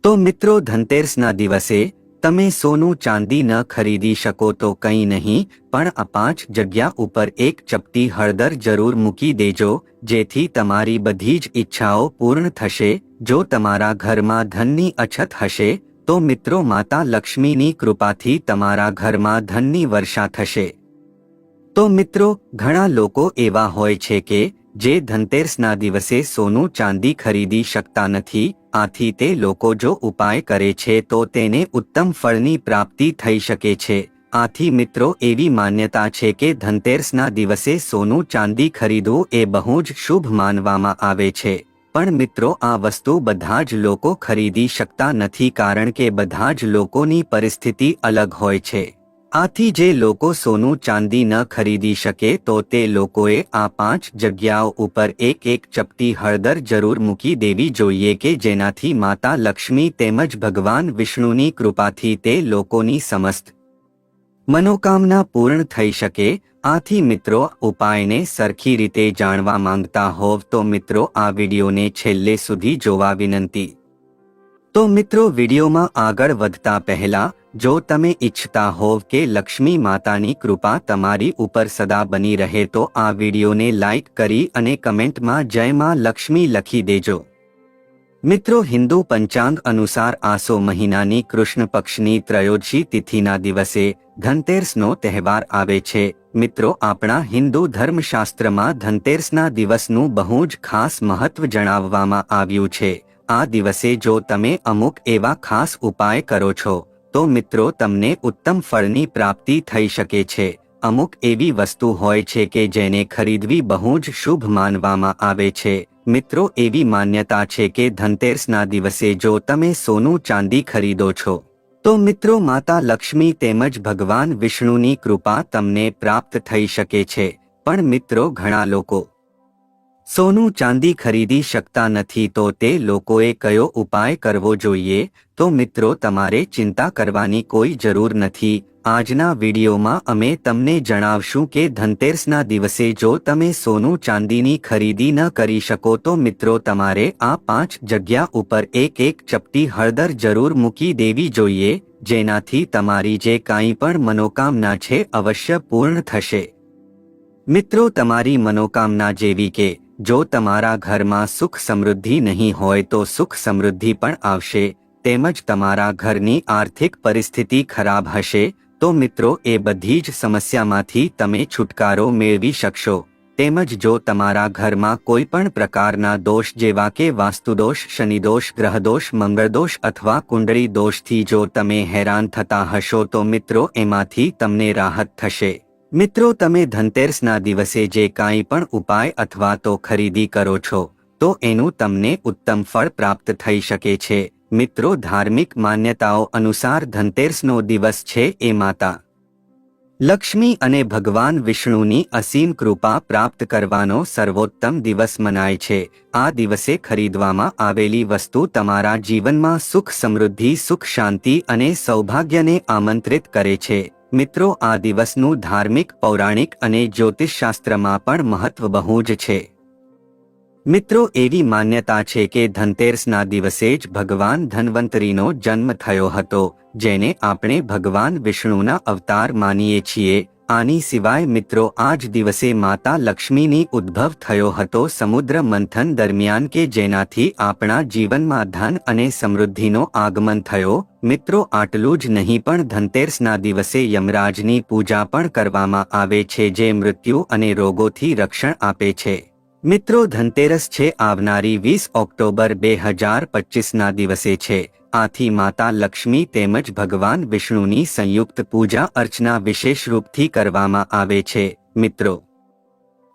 તો મિત્રો, ધનતેરસના દિવસે તમે સોનું ચાંદી ન ખરીદી શકો તો કંઈ નહીં, પણ આ 5 જગ્યા ઉપર એક ચપટી હળદર જરૂર મૂકી દેજો, જેથી તમારી બધી જ ઈચ્છાઓ પૂર્ણ થશે। જો તમારા ઘરમાં ધનની અછત હશે તો મિત્રો, માતા લક્ષ્મીની કૃપાથી તમારા ઘરમાં ધનની વર્ષા થશે। તો મિત્રો, ઘણા લોકો એવા હોય છે કે જે ધનતેરસના દિવસે સોનું ચાંદી ખરીદી શકતા નથી, આથી તે લોકો જો ઉપાય કરે છે તો તેને ઉત્તમ ફળની પ્રાપ્તિ થઈ શકે છે। આથી મિત્રો, એવી માન્યતા છે કે ધનતેરસના દિવસે સોનું ચાંદી ખરીદવું એ બહુ જ શુભ માનવામાં આવે છે। પણ મિત્રો, આ વસ્તુ બધા જ લોકો ખરીદી શકતા નથી, કારણ કે બધા જ લોકોની પરિસ્થિતિ અલગ હોય છે। આથી જે લોકો સોનું ચાંદી ન ખરીદી શકે તો તે લોકોએ આ 5 જગ્યાઓ ઉપર એક ચપટી હળદર જરૂર મૂકી દેવી જોઈએ, કે જેનાથી માતા લક્ષ્મી તેમજ ભગવાન વિષ્ણુની કૃપાથી તે લોકોની સમસ્ત મનોકામના પૂર્ણ થઈ શકે। આથી મિત્રો, ઉપાયને સરખી રીતે જાણવા માંગતા હોવ તો મિત્રો, આ વિડીયોને છેલ્લે સુધી જોવા વિનંતી। તો મિત્રો, વિડીયોમાં આગળ વધતા પહેલા જો તમે ઈચ્છતા હોવ કે લક્ષ્મી માતાની કૃપા તમારી ઉપર સદા બની રહે તો આ વિડીયોને લાઈક કરી અને કમેન્ટમાં જય માં લક્ષ્મી લખી દેજો। મિત્રો, હિન્દુ પંચાંગ અનુસાર આસો મહિનાની કૃષ્ણ પક્ષની ત્રયોદશી તિથિના દિવસે ધનતેરસનો તહેવાર આવે છે। મિત્રો, આપણા હિન્દુ ધર્મશાસ્ત્રમાં ધનતેરસના દિવસનું બહુ જ ખાસ મહત્વ જણાવવામાં આવ્યું છે। આ દિવસે જો તમે અમુક એવા ખાસ ઉપાય કરો છો તો મિત્રો, તમને ઉત્તમ ફળની પ્રાપ્તિ થઈ શકે છે। અમુક એવી વસ્તુ હોય છે કે જેને ખરીદવી બહુ જ શુભ માનવામાં આવે છે। મિત્રો, એવી માન્યતા છે કે ધનતેરસના દિવસે જો તમે સોનું ચાંદી ખરીદો છો તો મિત્રો, માતા લક્ષ્મી તેમજ ભગવાન વિષ્ણુની કૃપા તમને પ્રાપ્ત થઈ શકે છે। પણ મિત્રો, ઘણા લોકો સોનું ચાંદી ખરીદી શકતા નથી, તો તે લોકોએ કયો ઉપાય કરવો જોઈએ? તો મિત્રો, તમારે ચિંતા કરવાની કોઈ જરૂર નથી। આજના વિડીયોમાં અમે તમને જણાવશું કે ધનતેરસના દિવસે જો તમે સોનું ચાંદીની ખરીદી ન કરી શકો તો મિત્રો, તમારે આ 5 જગ્યા ઉપર એક ચપટી હળદર જરૂર મૂકી દેવી જોઈએ, જેનાથી તમારી જે કાંઈ પણ મનોકામના છે અવશ્ય પૂર્ણ થશે। મિત્રો, તમારી મનોકામના જેવી કે જો તમારા ઘરમાં સુખ સમૃદ્ધિ નહીં હોય તો સુખ સમૃદ્ધિ પણ આવશે, તેમજ તમારા ઘરની આર્થિક પરિસ્થિતિ ખરાબ હશે તો મિત્રો, એ બધી જ સમસ્યામાંથી તમે છુટકારો મેળવી શકશો। તેમજ જો તમારા ઘરમાં કોઈ પણ પ્રકારના દોષ જેવા કે વાસ્તુદોષ, શનિદોષ, ગ્રહદોષ, મંગળદોષ અથવા કુંડળી દોષથી જો તમે હેરાન થતા હશો તો મિત્રો, એમાંથી તમને રાહત થશે। મિત્રો, તમે ધનતેરસના દિવસે જે કાંઈ પણ ઉપાય અથવા તો ખરીદી કરો છો તો એનું તમને ઉત્તમ ફળ પ્રાપ્ત થઈ શકે છે। મિત્રો, ધાર્મિક માન્યતાઓ અનુસાર ધનતેરસનો દિવસ છે એ માતા લક્ષ્મી અને ભગવાન વિષ્ણુની અસીમ કૃપા પ્રાપ્ત કરવાનો સર્વોત્તમ દિવસ મનાય છે। આ દિવસે ખરીદવામાં આવેલી વસ્તુ તમારા જીવનમાં સુખ સમૃદ્ધિ, સુખ શાંતિ અને સૌભાગ્યને આમંત્રિત કરે છે। મિત્રો, આ દિવસનું ધાર્મિક, પૌરાણિક અને જ્યોતિષશાસ્ત્રમાં પણ મહત્વ બહુ જ છે। મિત્રો, એવી માન્યતા છે કે ધનતેરસના દિવસે જ ભગવાન ધન્વંતરીનો જન્મ થયો હતો, જેને આપણે ભગવાન વિષ્ણુના અવતાર માનીએ છીએ। આની સિવાય મિત્રો, આ જ દિવસે માતા લક્ષ્મીની ઉદ્ભવ થયો હતો સમુદ્ર મંથન દરમિયાન, કે જેનાથી આપણા જીવનમાં ધન અને સમૃદ્ધિનો આગમન થયો। મિત્રો, આટલું જ નહીં પણ ધનતેરસના દિવસે યમરાજની પૂજા પણ કરવામાં આવે છે, જે મૃત્યુ અને રોગોથી રક્ષણ આપે છે। મિત્રો, ધનતેરસ છે આવનારી 20 ઓક્ટોબર 2025ના દિવસે છે। આથી માતા લક્ષ્મી તેમજ ભગવાન વિષ્ણુની સંયુક્ત પૂજા અર્ચના વિશેષ રૂપથી કરવામાં આવે છે। મિત્રો,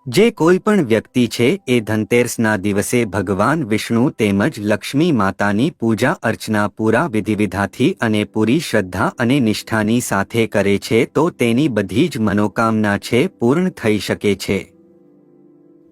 જે કોઈ પણ વ્યક્તિ છે એ ધનતેરસના દિવસે ભગવાન વિષ્ણુ તેમજ લક્ષ્મી માતાની પૂજા અર્ચના પૂરા વિધિવિધાથી અને પૂરી શ્રદ્ધા અને નિષ્ઠાની સાથે કરે છે તો તેની બધી જ મનોકામના છે પૂર્ણ થઈ શકે છે।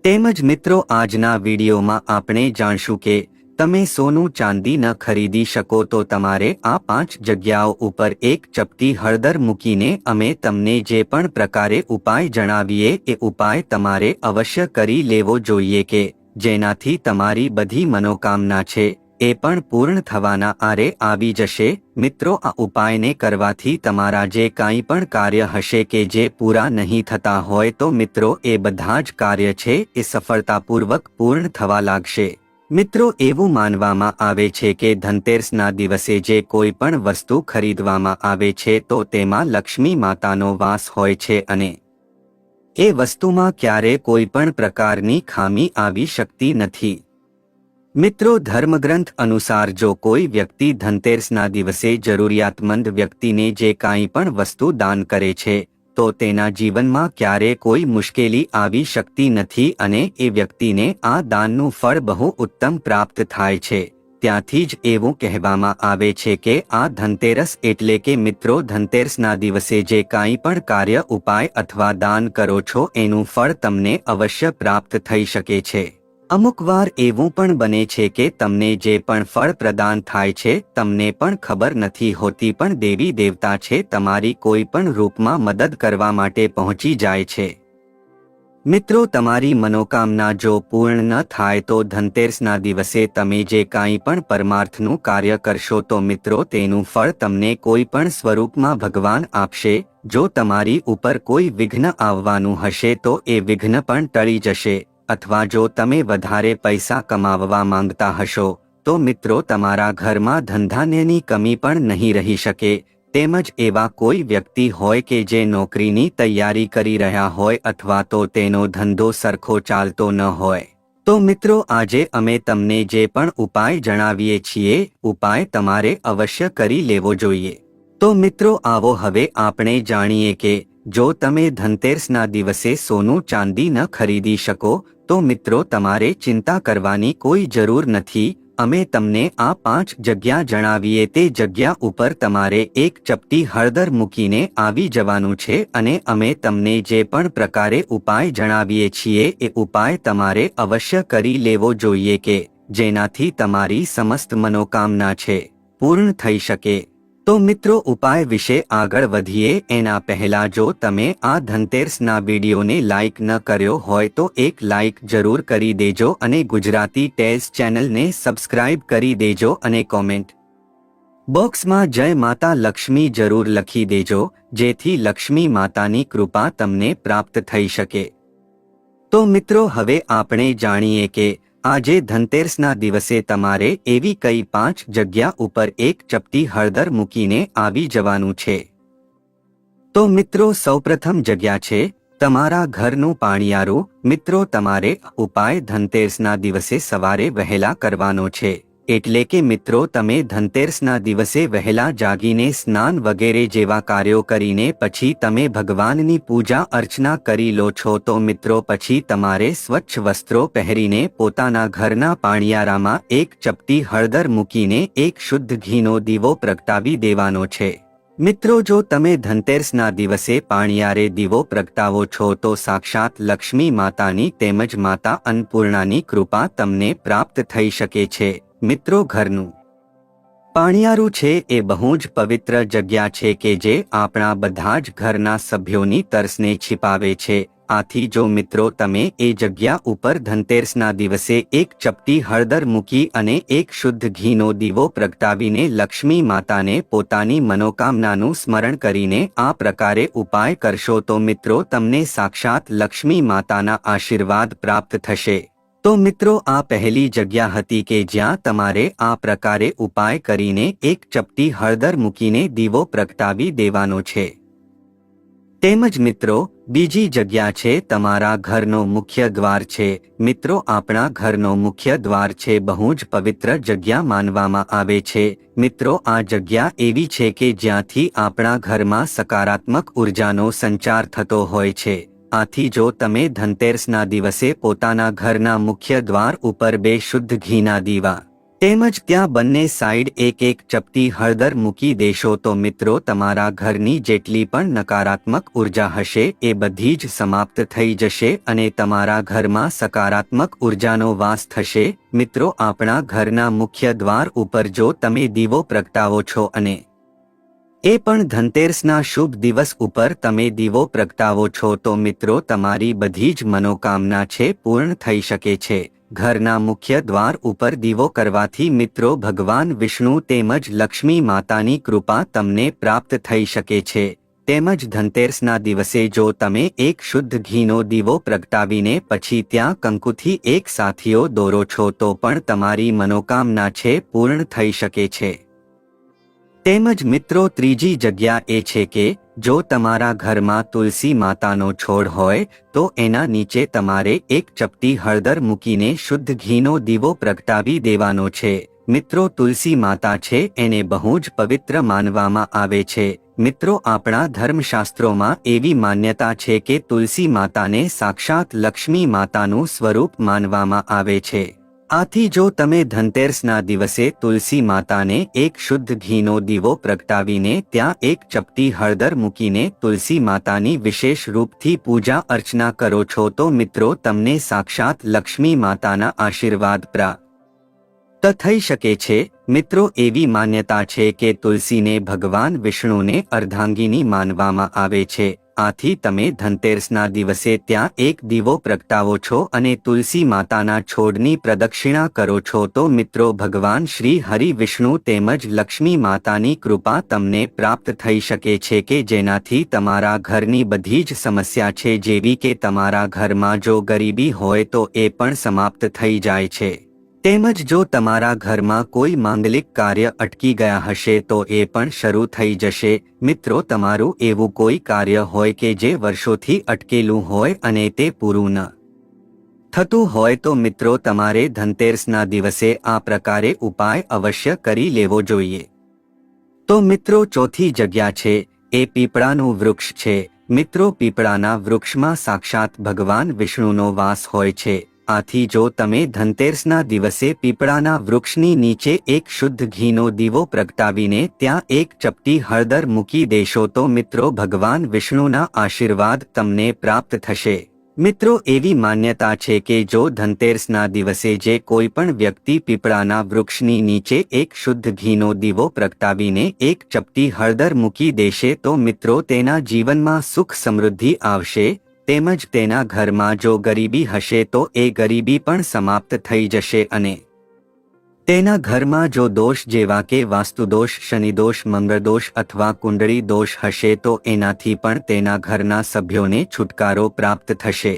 તેમજ મિત્રો, આજના વિડીયોમાં આપણે જાણશું કે તમે સોનું ચાંદી ન ખરીદી શકો તો તમારે આ 5 જગ્યાઓ ઉપર એક ચપટી હળદર મૂકીને અમે તમને જે પણ પ્રકારે ઉપાય જણાવીએ એ ઉપાય તમારે અવશ્ય કરી લેવો જોઈએ, કે જેનાથી તમારી બધી મનોકામના છે એ પણ પૂર્ણ થવાના આરે આવી જશે। મિત્રો, આ ઉપાયને કરવાથી તમારા જે કાંઈ પણ કાર્ય હશે કે જે પૂરા નહીં થતા હોય તો મિત્રો એ બધા જ કાર્ય છે એ સફળતાપૂર્વક પૂર્ણ થવા લાગશે। મિત્રો, એવું માનવામાં આવે છે કે ધનતેરસના દિવસે જે કોઈ પણ વસ્તુ ખરીદવામાં આવે છે તો તેમાં લક્ષ્મી માતાનો વાસ હોય છે અને એ વસ્તુમાં ક્યારે કોઈ પણ પ્રકારની ખામી આવી શકતી નથી। મિત્રો, ધર્મગ્રંથ અનુસાર જો કોઈ વ્યક્તિ ધનતેરસના દિવસે જરૂરિયાતમંદ વ્યક્તિને જે કાંઈ પણ વસ્તુ દાન કરે છે તો તેના જીવનમાં ક્યારે કોઈ મુશ્કેલી આવી શકતી નથી અને એ વ્યક્તિને આ દાનનું ફળ બહુ ઉત્તમ પ્રાપ્ત થાય છે। ત્યાંથી જ એવું કહેવામાં આવે છે કે આ ધનતેરસ એટલે કે મિત્રો ધનતેરસના દિવસે જે કાંઈ પણ કાર્ય, ઉપાય અથવા દાન કરો છો એનું ફળ તમને અવશ્ય પ્રાપ્ત થઈ શકે છે। અમુક વાર એવું પણ બને છે કે તમને જે પણ ફળ પ્રદાન થાય છે તમને પણ ખબર નથી હોતી પણ દેવી દેવતા છે તમારી કોઈ પણ રૂપમાં મદદ કરવા માટે પહોંચી જાય છે। મિત્રો, તમારી મનોકામના જો પૂર્ણ ન થાય તો ધનતેરસના દિવસે તમે જે કાંઈ પણ પરમાર્થનું કાર્ય કરશો તો મિત્રો તેનું ફળ તમને કોઈ પણ સ્વરૂપમાં ભગવાન આપશે। જો તમારી ઉપર કોઈ વિઘ્ન આવવાનું હશે તો એ વિઘ્ન પણ ટળી જશે અથવા જો તમે વધારે પૈસા કમાવવા માંગતા હશો તો મિત્રો તમારા ઘરમાં ધનધાન્યની કમી પણ નહીં રહી શકે। તેમજ એવા કોઈ વ્યક્તિ હોય કે જે નોકરીની તૈયારી કરી રહ્યા હોય અથવા તો તેનો ધંધો સરખો ચાલતો ન હોય તો મિત્રો આજે અમે તમને જે પણ ઉપાય જણાવીએ છીએ ઉપાય તમારે અવશ્ય કરી લેવો જોઈએ। તો મિત્રો આવો હવે આપણે જાણીએ કે જો તમે ધનતેરસના દિવસે સોનું ચાંદી ન ખરીદી શકો તો મિત્રો તમારે ચિંતા કરવાની કોઈ જરૂર નથી। અમે તમને આ 5 જગ્યા જણાવીએ તે જગ્યા ઉપર તમારે એક ચપટી હળદર મૂકીને આવી જવાનું છે અને અમે તમને જે પણ પ્રકારે ઉપાય જણાવીએ છીએ એ ઉપાય તમારે અવશ્ય કરી લેવો જોઈએ કે જેનાથી તમારી સમસ્ત મનોકામના છે પૂર્ણ થઈ શકે। તો મિત્રો ઉપાય વિશે આગળ વધીએ એના પહેલા જો તમે આ ધનતેરસના વિડીયોને લાઇક ન કર્યો હોય તો એક લાઇક જરૂર કરી દેજો અને ગુજરાતી ટેઝ ચેનલને સબસ્ક્રાઇબ કરી દેજો અને કોમેન્ટ બોક્સમાં જય માતા લક્ષ્મી જરૂર લખી દેજો જેથી લક્ષ્મી માતાની કૃપા તમને પ્રાપ્ત થઈ શકે। તો મિત્રો હવે આપણે જાણીએ કે આજે ધનતેરસના દિવસે તમારે એવી કઈ 5 જગ્યા ઉપર એક ચપટી હળદર મૂકીને આવી જવાનું છે। તો મિત્રો સૌપ્રથમ જગ્યા છે તમારા ઘરનું પાણિયારું। મિત્રો તમારે ઉપાય ધનતેરસના દિવસે સવારે વહેલા કરવાનો છે એટલે કે મિત્રો તમે ધનતેરસના દિવસે વહેલા જાગીને સ્નાન વગેરે જેવા કાર્યો કરીને પછી તમે ભગવાનની પૂજા અર્ચના કરી લો છો તો મિત્રો પછી તમારે સ્વચ્છ વસ્ત્રો પહેરીને પોતાના ઘરના પાણિયારામાં એક ચપટી હળદર મૂકીને એક શુદ્ધ ઘીનો દીવો પ્રગટાવી દેવાનો છે। મિત્રો જો તમે ધનતેરસના દિવસે પાણિયારે દીવો પ્રગટાવો છો તો સાક્ષાત લક્ષ્મી માતાની તેમજ માતા અન્નપૂર્ણાની કૃપા તમને પ્રાપ્ત થઈ શકે છે। મિત્રો ઘરનું પાણિયારું છે એ બહુ જ પવિત્ર જગ્યા છે કે જે આપણા બધા જ ઘરના સભ્યોની તરસને छिपाવે છે। આથી જો મિત્રો તમે એ જગ્યા ઉપર ધનતેરસના દિવસે એક ચપટી હળદર મૂકી અને એક શુદ્ધ ઘીનો દીવો પ્રગટાવીને લક્ષ્મી માતાને પોતાની મનોકામનાનું સ્મરણ કરીને આ પ્રકારે ઉપાય કરશો તો મિત્રો તમને સાક્ષાત લક્ષ્મી માતાના આશીર્વાદ પ્રાપ્ત થશે। તો મિત્રો આ પહેલી જગ્યા હતી કે જ્યાં તમારે આ પ્રકારે ઉપાય કરીને એક ચપટી હળદર મૂકીને દીવો પ્રગટાવી દેવાનો છે। તેમજ મિત્રો બીજી જગ્યા છે તમારા ઘરનો મુખ્ય દ્વાર છે। મિત્રો આપણા ઘરનો મુખ્ય દ્વાર છે બહુ જ પવિત્ર જગ્યા માનવામાં આવે છે। મિત્રો આ જગ્યા એવી છે કે જ્યાંથી આપણા ઘરમાં સકારાત્મક ઉર્જાનો સંચાર થતો હોય છે। આથી જો તમે ધનતેરસના દિવસે પોતાના ઘરના મુખ્ય દ્વાર ઉપર 2 શુદ્ધ ઘીના દીવા તેમજ ત્યાં બંને સાઈડ એક એક ચપટી હળદર મૂકી દેશો તો મિત્રો તમારા ઘરની જેટલી પણ નકારાત્મક ઉર્જા હશે એ બધી જ સમાપ્ત થઈ જશે અને તમારા ઘરમાં સકારાત્મક ઉર્જાનો વાસ થશે। મિત્રો આપણા ઘરના મુખ્ય દ્વાર ઉપર જો તમે દીવો પ્રગટાવો છો અને એ પણ ધનતેરસના શુભ દિવસ ઉપર તમે દીવો પ્રગટાવો છો તો મિત્રો તમારી બધી જ મનોકામના છે પૂર્ણ થઈ શકે છે। ઘરના મુખ્ય દ્વાર ઉપર દીવો કરવાથી મિત્રો ભગવાન વિષ્ણુ તેમજ લક્ષ્મી માતાની કૃપા તમને પ્રાપ્ત થઈ શકે છે. તેમજ ધનતેરસના દિવસે જો તમે એક શુદ્ધ ઘીનો દીવો પ્રગટાવીને પછી ત્યાં કંકુથી એક સાથીઓ દોરો છો તો પણ તમારી મનોકામના છે પૂર્ણ થઈ શકે છે. તેમજ મિત્રો ત્રીજી જગ્યા એ છે કે જો તમારા ઘરમાં તુલસી માતાનો છોડ હોય તો એના નીચે તમારે એક ચપટી હળદર મૂકીને શુદ્ધ ઘીનો દીવો પ્રગટાવી દેવાનો છે. મિત્રો તુલસી માતા છે એને બહુ જ પવિત્ર માનવામાં આવે છે. મિત્રો આપણા ધર્મશાસ્ત્રોમાં એવી માન્યતા છે કે તુલસી માતાને સાક્ષાત લક્ષ્મી માતાનું સ્વરૂપ માનવામાં આવે છે. આથી જો તમે ધનતેરસના દિવસે તુલસી માતાને એક શુદ્ધ ઘીનો દીવો પ્રગટાવીને ત્યાં એક ચપટી હળદર મૂકીને તુલસી માતાની વિશેષ રૂપથી પૂજા અર્ચના કરો છો તો મિત્રો તમને સાક્ષાત લક્ષ્મી માતાના આશીર્વાદ પ્રાપ્ત થઈ શકે છે. મિત્રો એવી માન્યતા છે કે તુલસીને ભગવાન વિષ્ણુને અર્ધાંગિની માનવામાં આવે છે. આથી તમે ધનતેરસના દિવસે ત્યાં એક દીવો પ્રગટાવો છો અને તુલસી માતાના છોડની પ્રદક્ષિણા કરો છો તો મિત્રો ભગવાન શ્રી હરિ વિષ્ણુ તેમજ લક્ષ્મી માતાની કૃપા તમને પ્રાપ્ત થઈ શકે છે કે જેનાથી તમારા ઘરની બધી જ સમસ્યા છે જેવી કે તમારા ઘરમાં જો ગરીબી હોય તો એ પણ સમાપ્ત થઈ જાય છે. તેમજ જો તમારા ઘરમાં કોઈ માંગલિક કાર્ય અટકી ગયા હશે તો એ પણ શરૂ થઈ જશે. મિત્રો તમારું એવું કોઈ કાર્ય હોય કે જે વર્ષોથી અટકેલું હોય અને તે પૂરું ન થતું હોય તો મિત્રો તમારે ધનતેરસના દિવસે આ પ્રકારે ઉપાય અવશ્ય કરી લેવો જોઈએ. તો મિત્રો ચોથી જગ્યા છે એ પીપળાનું વૃક્ષ છે. મિત્રો પીપળાના વૃક્ષમાં સાક્ષાત ભગવાન વિષ્ણુનો વાસ હોય છે. આથી જો તમે ધનતેરસના દિવસે પીપળાના વૃક્ષની નીચે એક શુદ્ધ ઘીનો દીવો પ્રગટાવીને ત્યાં એક ચપટી હળદર મૂકી દેશો તો મિત્રો ભગવાન વિષ્ણુના આશીર્વાદ તમને પ્રાપ્ત થશે. મિત્રો એવી માન્યતા છે કે જો ધનતેરસના દિવસે જે કોઈ પણ વ્યક્તિ પીપળાના વૃક્ષની નીચે એક શુદ્ધ ઘીનો દીવો પ્રગટાવીને એક ચપટી હળદર મૂકી દેશે તો મિત્રો તેના જીવનમાં સુખ સમૃદ્ધિ આવશે. તેમજ તેના ઘરમાં જો ગરીબી હશે તો એ ગરીબી પણ સમાપ્ત થઈ જશે અને તેના ઘરમાં જો દોષ જેવા કે વાસ્તુદોષ, શનિદોષ, મંગળદોષ અથવા કુંડળી દોષ હશે તો એનાથી પણ તેના ઘરના સભ્યોને છુટકારો પ્રાપ્ત થશે.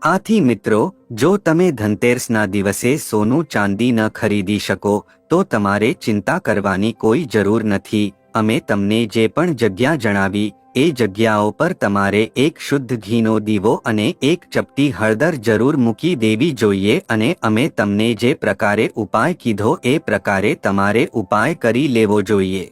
આથી મિત્રો જો તમે ધનતેરસના દિવસે સોનું ચાંદી ન ખરીદી શકો તો તમારે ચિંતા કરવાની કોઈ જરૂર નથી. અમે તમને જે પણ જગ્યા જણાવી એ જગ્યાઓ પર તમારે એક શુદ્ધ ઘીનો દીવો અને એક ચપટી હળદર જરૂર મૂકી દેવી જોઈએ અને અમે તમને જે પ્રકારે ઉપાય કીધો એ પ્રકારે તમારે ઉપાય કરી લેવો જોઈએ.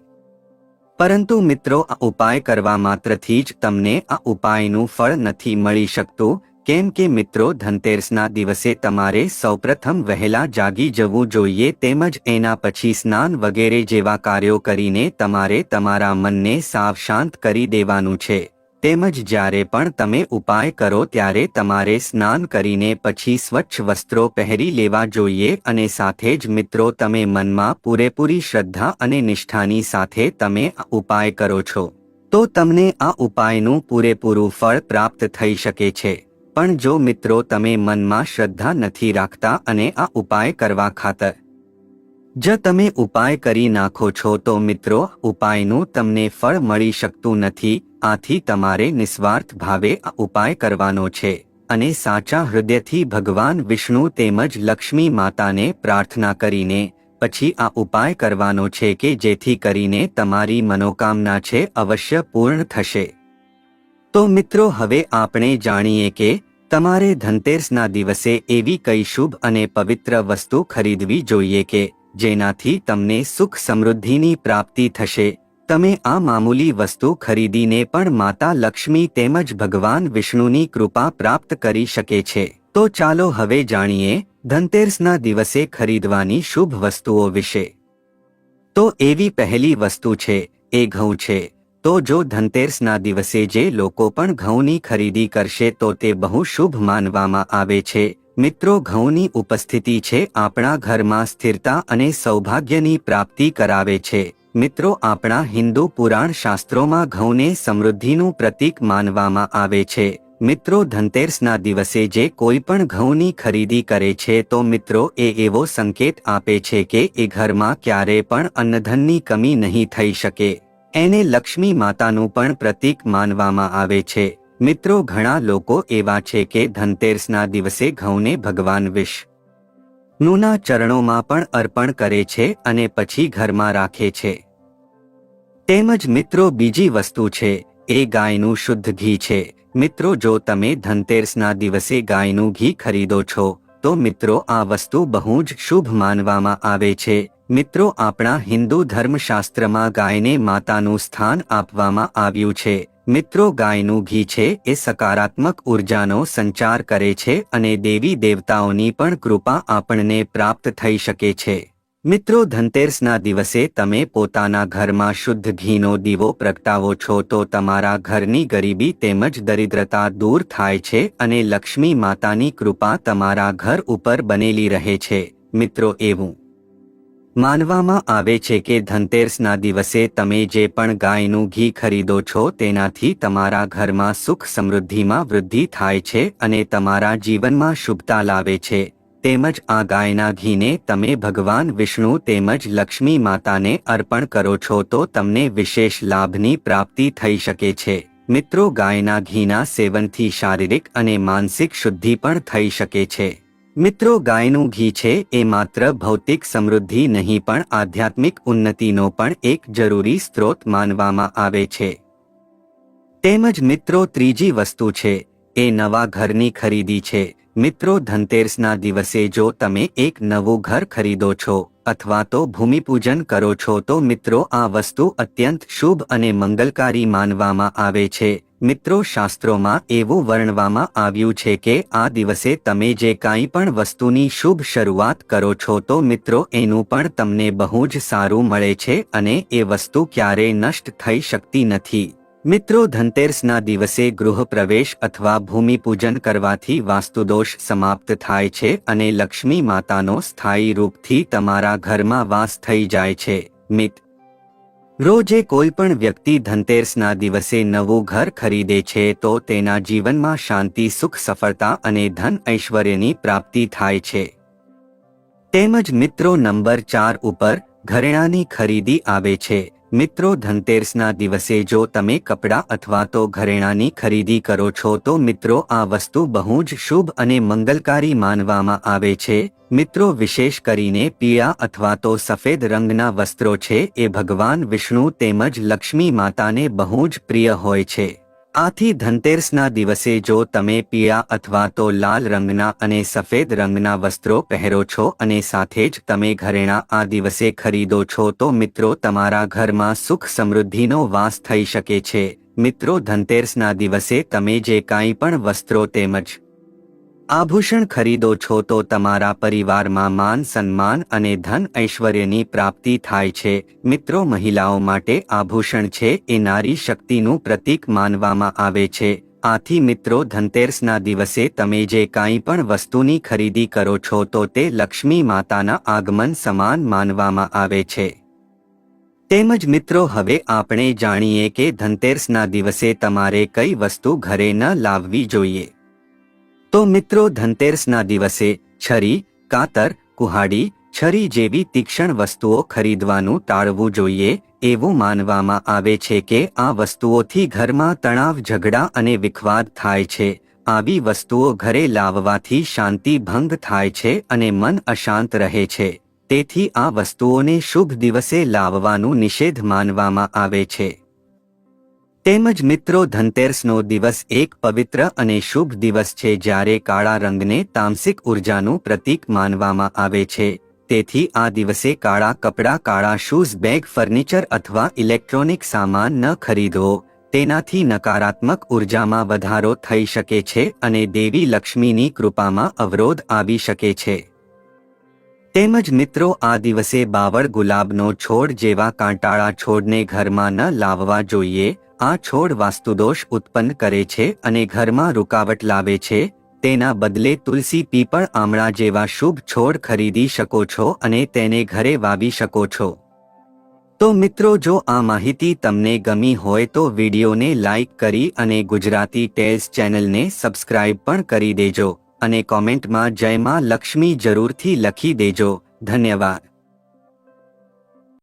પરંતુ મિત્રો આ ઉપાય કરવા માત્રથી જ તમને આ ઉપાયનું ફળ નથી મળી શકતું. કેમ કે મિત્રો ધનતેરસના દિવસે તમારે સૌપ્રથમ વહેલા જાગી જવું જોઈએ તેમજ એના પછી સ્નાન વગેરે જેવા કાર્યો કરીને તમારે તમારા મનને સાવ શાંત કરી દેવાનું છે. તેમજ જ્યારે પણ તમે ઉપાય કરો ત્યારે તમારે સ્નાન કરીને પછી સ્વચ્છ વસ્ત્રો પહેરી લેવા જોઈએ અને સાથે જ મિત્રો તમે મનમાં પૂરેપૂરી શ્રદ્ધા અને નિષ્ઠાની સાથે તમે આ ઉપાય કરો છો તો તમને આ ઉપાયનું પૂરેપૂરું ફળ પ્રાપ્ત થઈ શકે છે. પણ જો મિત્રો તમે મનમાં શ્રદ્ધા નથી રાખતા અને આ ઉપાય કરવા ખાતર જ તમે ઉપાય કરી નાખો છો તો મિત્રો ઉપાયનું તમને ફળ મળી શકતું નથી. આથી તમારે નિસ્વાર્થ ભાવે આ ઉપાય કરવાનો છે અને સાચા હૃદયથી ભગવાન વિષ્ણુ તેમજ લક્ષ્મી માતાને પ્રાર્થના કરીને પછી આ ઉપાય કરવાનો છે કે જેથી કરીને તમારી મનોકામના છે અવશ્ય પૂર્ણ થશે. તો મિત્રો હવે આપણે જાણીએ કે તમારે ધનતેરસના દિવસે એવી કઈ શુભ અને પવિત્ર વસ્તુ ખરીદવી જોઈએ કે જેનાથી તમને સુખ સમૃદ્ધિની પ્રાપ્તિ થશે. તમે આ મામૂલી વસ્તુ ખરીદીને પણ માતા લક્ષ્મી તેમજ ભગવાન વિષ્ણુની કૃપા પ્રાપ્ત કરી શકે છે. તો ચાલો હવે જાણીએ ધનતેરસના દિવસે ખરીદવાની શુભ વસ્તુઓ વિશે. તો એવી પહેલી વસ્તુ છે એ ઘઉં છે. તો જો ધનતેરસના દિવસે જે લોકો પણ ઘઉંની ખરીદી કરશે તો તે બહુ શુભ માનવામાં આવે છે. મિત્રો ઘઉંની ઉપસ્થિતિ છે આપણા ઘરમાં સ્થિરતા અને સૌભાગ્યની પ્રાપ્તિ કરાવે છે. મિત્રો આપણા હિન્દુ પુરાણ શાસ્ત્રોમાં ઘઉંને સમૃદ્ધિનું પ્રતીક માનવામાં આવે છે. મિત્રો, ધનતેરસના દિવસે જે કોઈ પણ ઘઉંની ખરીદી કરે છે તો મિત્રો એ એવો સંકેત આપે છે કે એ ઘરમાં ક્યારેય પણ અન્નધનની કમી નહીં થઈ શકે. એને લક્ષ્મી માતાનું પણ પ્રતીક માનવામાં આવે છે. મિત્રો, ઘણા લોકો એવા છે કે ધનતેરસના દિવસે ઘઉંને ભગવાન વિષ્ણુના ચરણોમાં પણ અર્પણ કરે છે અને પછી ઘરમાં રાખે છે. તેમજ મિત્રો, બીજી વસ્તુ છે એ ગાયનું શુદ્ધ ઘી છે. મિત્રો, જો તમે ધનતેરસના દિવસે ગાયનું ઘી ખરીદો છો તો મિત્રો આ વસ્તુ બહુ જ શુભ માનવામાં આવે છે. મિત્રો, આપણા હિન્દુ ધર્મશાસ્ત્રમાં ગાયને માતાનું સ્થાન આપવામાં આવ્યું છે. મિત્રો, ગાયનું ઘી છે એ સકારાત્મક ઉર્જાનો સંચાર કરે છે અને દેવી દેવતાઓની પણ કૃપા આપણને પ્રાપ્ત થઈ શકે છે. મિત્રો, ધનતેરસના દિવસે તમે પોતાના ઘરમાં શુદ્ધ ઘીનો દીવો પ્રગટાવો છો તો તમારા ઘરની ગરીબી તેમજ દરિદ્રતા દૂર થાય છે અને લક્ષ્મી માતાની કૃપા તમારા ઘર ઉપર બનેલી રહે છે. મિત્રો, એવું માનવામાં આવે છે કે ધનતેરસના દિવસે તમે જે પણ ગાયનું ઘી ખરીદો છો તેનાથી તમારા ઘરમાં સુખ સમૃદ્ધિમાં વૃદ્ધિ થાય છે અને તમારા જીવનમાં શુભતા લાવે છે. તેમજ આ ગાયના ઘીને તમે ભગવાન વિષ્ણુ તેમજ લક્ષ્મી માતાને અર્પણ કરો છો તો તમને વિશેષ લાભની પ્રાપ્તિ થઈ શકે છે. મિત્રો, ગાયના ઘીના સેવનથી શારીરિક અને માનસિક શુદ્ધિ પણ થઈ શકે છે. મિત્રો, ગાયનું ઘી છે એ માત્ર ભૌતિક સમૃદ્ધિ નહીં પણ આધ્યાત્મિક ઉન્નતિનો પણ એક જરૂરી સ્ત્રોત માનવામાં આવે છે. તેમજ મિત્રો, ત્રીજી વસ્તુ છે એ નવા ઘરની ખરીદી છે. મિત્રો, ધનતેરસના દિવસે જો તમે એક નવું ઘર ખરીદો છો અથવા તો ભૂમિપૂજન કરો છો તો મિત્રો આ વસ્તુ અત્યંત શુભ અને મંગલકારી માનવામાં આવે છે. મિત્રો, શાસ્ત્રોમાં એવું વર્ણવવામાં આવ્યું છે કે આ દિવસે તમે જે કાંઈ પણ વસ્તુની શુભ શરૂઆત કરો છો તો મિત્રો એનું પણ તમને બહુ જ સારું મળે છે અને એ વસ્તુ ક્યારેય નષ્ટ થઈ શકતી નથી. મિત્રો, ધનતેરસના દિવસે ગૃહપ્રવેશ અથવા ભૂમિપૂજન કરવાથી વાસ્તુદોષ સમાપ્ત થાય છે અને લક્ષ્મી માતાનો સ્થાયી રૂપથી તમારા ઘરમાં વાસ થઈ જાય છે. મિત્રો, જે કોઈ પણ વ્યક્તિ ધનતેરસના દિવસે નવું ઘર ખરીદે છે તો તેના જીવનમાં શાંતિ, સુખ, સફળતા અને ધન ઐશ્વર્યની પ્રાપ્તિ થાય છે. તેમજ મિત્રો, નંબર 4 ઉપર ઘરેણાંની ખરીદી આવે છે. મિત્રો, ધનતેરસના દિવસે જો તમે કપડાં અથવા તો ઘરેણાંની ખરીદી કરો છો તો મિત્રો આ વસ્તુ બહુ જ શુભ અને મંગલકારી માનવામાં આવે છે. મિત્રો, વિશેષ કરીને પીળા અથવા તો સફેદ રંગના વસ્ત્રો છે એ ભગવાન વિષ્ણુ તેમજ લક્ષ્મી માતાને બહુ જ પ્રિય હોય છે. આથી ધનતેરસના દિવસે જો તમે પીળા અથવા તો લાલ રંગના અને સફેદ રંગના વસ્ત્રો પહેરો છો અને સાથે જ તમે ઘરેણાં આ દિવસે ખરીદો છો તો મિત્રો તમારા ઘરમાં સુખ સમૃદ્ધિનો વાસ થઈ શકે છે. મિત્રો, ધનતેરસના દિવસે તમે જે કાંઈ પણ વસ્ત્રો તેમજ આભૂષણ ખરીદો છો તો તમારા પરિવારમાં માન, સન્માન અને ધન ઐશ્વર્યની પ્રાપ્તિ થાય છે. મિત્રો, મહિલાઓ માટે આભૂષણ છે એ નારી શક્તિનું પ્રતીક માનવામાં આવે છે. આથી મિત્રો, ધનતેરસના દિવસે તમે જે કાંઈ પણ વસ્તુની ખરીદી કરો છો તો તે લક્ષ્મી માતાના આગમન સમાન માનવામાં આવે છે. તેમજ મિત્રો, હવે આપણે જાણીએ કે ધનતેરસના દિવસે તમારે કઈ વસ્તુ ઘરે ન લાવવી જોઈએ. તો મિત્રો, ધનતેરસના દિવસે છરી, કાતર, કુહાડી, છરી જેવી તીક્ષ્ણ વસ્તુઓ ખરીદવાનું ટાળવું જોઈએ. એવું માનવામાં આવે છે કે આ વસ્તુઓથી ઘરમાં તણાવ, ઝઘડા અને વિખવાદ થાય છે. આવી વસ્તુઓ ઘરે લાવવાથી શાંતિ ભંગ થાય છે અને મન અશાંત રહે છે. તેથી આ વસ્તુઓને શુભ દિવસે લાવવાનું નિષેધ માનવામાં આવે છે. તેમજ મિત્રો, ધનતેરસનો દિવસ એક પવિત્ર અને શુભ દિવસ છે જ્યારે કાળા રંગને તામસિક ઉર્જાનું પ્રતીક માનવામાં આવે છે. તેથી આ દિવસે કાળા કપડાં, કાળા શૂઝ, બેગ, ફર્નિચર અથવા ઇલેક્ટ્રોનિક સામાન ન ખરીદવો. તેનાથી નકારાત્મક ઉર્જામાં વધારો થઈ શકે છે અને દેવી લક્ષ્મીની કૃપામાં અવરોધ આવી શકે છે. તેમજ મિત્રો, આ દિવસે બાવળ, ગુલાબનો છોડ જેવા કાંટાળા છોડને ઘરમાં ન લાવવા જોઈએ. આ છોડ વાસ્તુદોષ ઉત્પન્ન કરે છે અને ઘરમાં રૂકાવટ લાવે છે. તેના બદલે તુલસી, પીપળ, આમળા જેવા શુભ છોડ ખરીદી શકો છો અને તેને ઘરે વાવી શકો છો. તો મિત્રો, જો આ માહિતી તમને ગમી હોય તો વિડીયોને લાઈક કરી અને ગુજરાતી ટેલ્સ ચેનલને સબસ્ક્રાઇબ પણ કરી દેજો અને કોમેન્ટમાં જય માં લક્ષ્મી જરૂરથી લખી દેજો. ધન્યવાદ.